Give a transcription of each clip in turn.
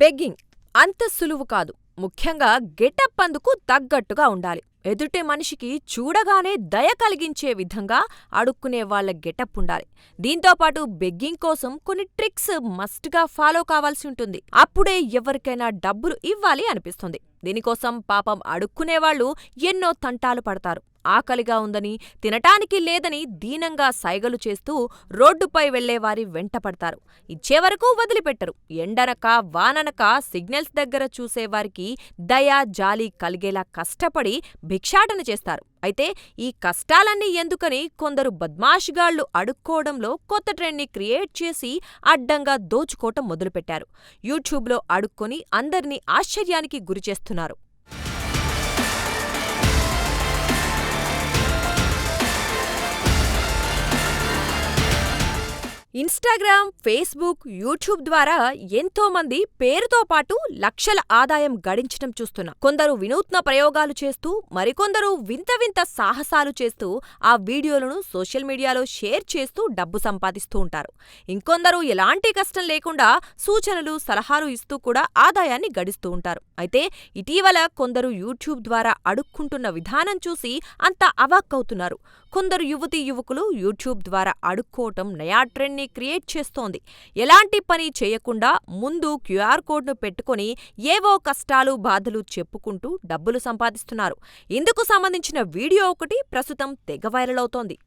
Begging అంత సులువు కాదు. ముఖ్యంగా గెటప్ అందుకు తగ్గట్టుగా ఉండాలి. ఎదుటి మనిషికి చూడగానే దయ కలిగించే విధంగా అడుక్కునే వాళ్ళ గెటప్ ఉండాలి. దీంతోపాటు బెగ్గింగ్ కోసం కొన్ని ట్రిక్స్ మస్ట్‌గా ఫాలో కావాల్సి ఉంటుంది. అప్పుడే ఎవరికైనా డబ్బులు ఇవ్వాలి అనిపిస్తుంది. దీనికోసం పాపం అడుక్కునేవాళ్ళు ఎన్నో తంటాలు పడతారు. ఆకలిగా ఉందని, తినటానికి లేదని దీనంగా సైగలు చేస్తూ రోడ్డుపై వెళ్లేవారి వెంటపడతారు. ఇచ్చేవరకు వదిలిపెట్టరు. ఎండనక వాననక సిగ్నల్స్ దగ్గర చూసేవారికి దయ, జాలి కలిగేలా కష్టపడి భిక్షాటన చేస్తారు. అయితే ఈ కష్టాలన్నీ ఎందుకని కొందరు బద్మాష్గాళ్లు అడుక్కోవడంలో కొత్త ట్రెండ్ని క్రియేట్ చేసి అడ్డంగా దోచుకోవటం మొదలుపెట్టారు. యూట్యూబ్లో అడుక్కొని అందర్నీ ఆశ్చర్యానికి గురిచేస్తున్నారు. ఇన్స్టాగ్రామ్, ఫేస్బుక్, యూట్యూబ్ ద్వారా ఎంతో మంది పేరుతో పాటు లక్షల ఆదాయం గడించటం చూస్తున్నాం. కొందరు వినూత్న ప్రయోగాలు చేస్తూ, మరికొందరు వింత వింత సాహసాలు చేస్తూ ఆ వీడియోలను సోషల్ మీడియాలో షేర్ చేస్తూ డబ్బు సంపాదిస్తూ ఉంటారు. ఇంకొందరు ఎలాంటి కష్టం లేకుండా సూచనలు, సలహాలు ఇస్తూ కూడా ఆదాయాన్ని గడిస్తూ ఉంటారు. అయితే ఇటీవల కొందరు యూట్యూబ్ ద్వారా అడుక్కుంటున్న విధానం చూసి అంతా అవాక్కవుతున్నారు. కొందరు యువతీ యువకులు యూట్యూబ్ ద్వారా అడుక్కోవటం నయా ట్రెండ్ని క్రియేట్ చేస్తోంది. ఎలాంటి పని చేయకుండా ముందు క్యూఆర్ కోడ్ను పెట్టుకొని ఏవో కష్టాలు, బాధలు చెప్పుకుంటూ డబ్బులు సంపాదిస్తున్నారు. ఇందుకు సంబంధించిన వీడియో ఒకటి ప్రస్తుతం తెగ వైరల్ అవుతోంది.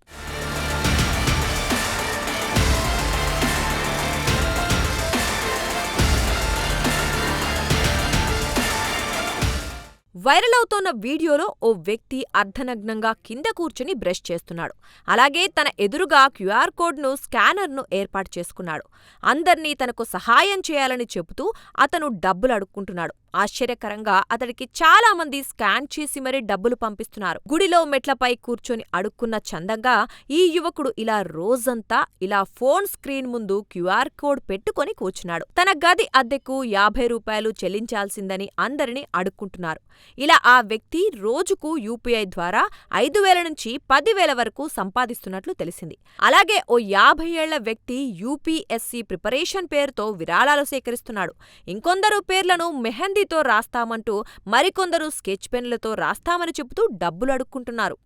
వైరల్ అవుతోన్న వీడియోలో ఓ వ్యక్తి అర్ధనగ్నంగా కింద కూర్చుని బ్రష్ చేస్తున్నాడు. అలాగే తన ఎదురుగా క్యూఆర్ కోడ్ను, స్కానర్ను ఏర్పాటు చేసుకున్నాడు. అందర్నీ తనకు సహాయం చేయాలని చెబుతూ అతను డబ్బులు అడుక్కుంటున్నాడు. ఆశ్చర్యకరంగా అతడికి చాలా మంది స్కాన్ చేసి మరీ డబ్బులు పంపిస్తున్నారు. గుడిలో మెట్లపై కూర్చొని అడుక్కున్న చందంగా ఈ యువకుడు రోజంతా ఇలా ఫోన్ స్క్రీన్ ముందు క్యూఆర్ కోడ్ పెట్టుకొని కూర్చున్నాడు. తన గది అద్దెకు 50 రూపాయలు చెల్లించాల్సిందని అందరినీ అడుక్కుంటున్నారు. ఇలా ఆ వ్యక్తి రోజుకు యూపీఐ ద్వారా 5,000 నుంచి 10,000 వరకు సంపాదిస్తున్నట్లు తెలిసింది. అలాగే ఓ 50 ఏళ్ల వ్యక్తి యూపీఎస్సీ ప్రిపరేషన్ పేరుతో విరాళాలు సేకరిస్తున్నాడు. ఇంకొందరు పేర్లను మెహందీతో రాస్తామంటూ, మరికొందరు స్కెచ్ పెన్లతో రాస్తామని చెబుతూ డబ్బులు అడుక్కుంటున్నారు.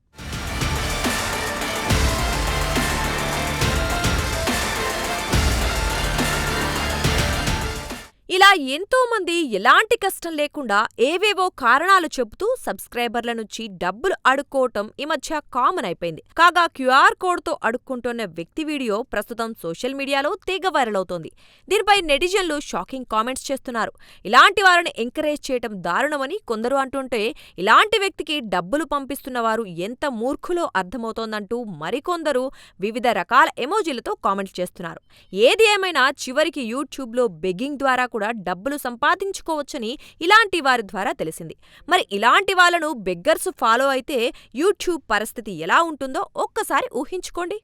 ఇలా ఎంతో మంది ఎలాంటి కష్టం లేకుండా ఏవేవో కారణాలు చెబుతూ సబ్స్క్రైబర్ల నుంచి డబ్బులు అడుక్కోవటం ఈ మధ్య కామన్ అయిపోయింది. కాగా క్యూఆర్ కోడ్తో అడుక్కుంటున్న వ్యక్తి వీడియో ప్రస్తుతం సోషల్ మీడియాలో తెగ వైరల్ అవుతోంది. దీనిపై నెటిజన్లు షాకింగ్ కామెంట్స్ చేస్తున్నారు. ఇలాంటి వారిని ఎంకరేజ్ చేయటం దారుణమని కొందరు అంటుంటే, ఇలాంటి వ్యక్తికి డబ్బులు పంపిస్తున్న వారు ఎంత మూర్ఖులో అర్థమవుతోందంటూ మరికొందరు వివిధ రకాల ఎమోజీలతో కామెంట్స్ చేస్తున్నారు. ఏది ఏమైనా చివరికి యూట్యూబ్లో బెగ్గింగ్ ద్వారా కూడా డబ్బులు సంపాదించుకోవచ్చని ఇలాంటి వారి ద్వారా తెలిసింది. మరి ఇలాంటి వాళ్ళను బెగ్గర్స్ ఫాలో అయితే యూట్యూబ్ పరిస్థితి ఎలా ఉంటుందో ఒక్కసారి ఊహించుకోండి.